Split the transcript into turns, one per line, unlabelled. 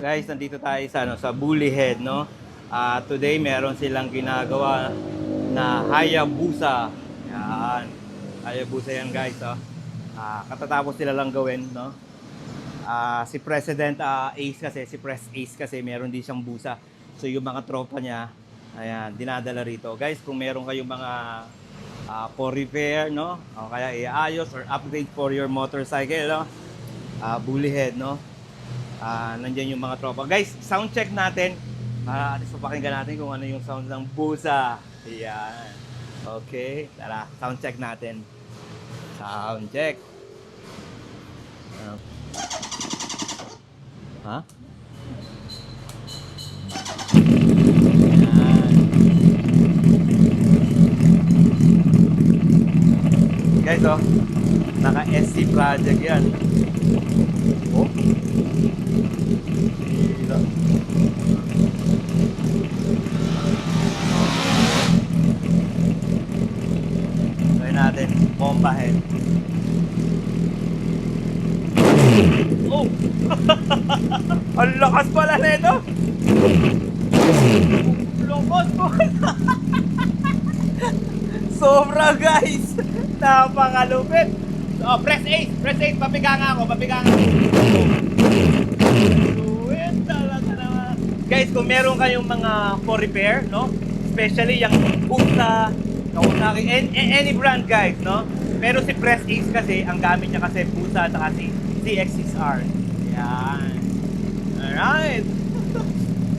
Guys, nandito tayo sa sa Bulyhead, no? Today meron silang ginagawa na Hayabusa. Yan. Hayabusa yan, guys, oh. Katatapos sila lang gawin, no? Si President Ace kasi, si Press Ace kasi meron din siyang busa. So yung mga tropa niya, ayan, dinadala rito. Guys, kung meron kayong mga for repair, no? O kaya iayos or upgrade for your motorcycle, no? Bulyhead, no? Nandiyan yung mga tropa. Guys, sound check natin. At least papakinggan natin kung ano yung sound ng busa. Ayan. Okay, tara, sound check natin. Sound check. Ha? Ayan. Guys, oh, naka-SC project yan. Oh. Hila. Try natin, bomba head. Oh! Ang lakas pala nito! Lungkot po! Sobra, guys! Napakalupit! Oh, press 8! Press 8! Papiga nga ako! Papiga nga ako! Luwit talaga naman! Guys, kung meron kayong mga for repair, no? Especially yung Busa, Kawasaki, any brand, guys, no? Pero si Press Ace kasi, ang gamit niya kasi Busa at si CX6R. Yan. Alright!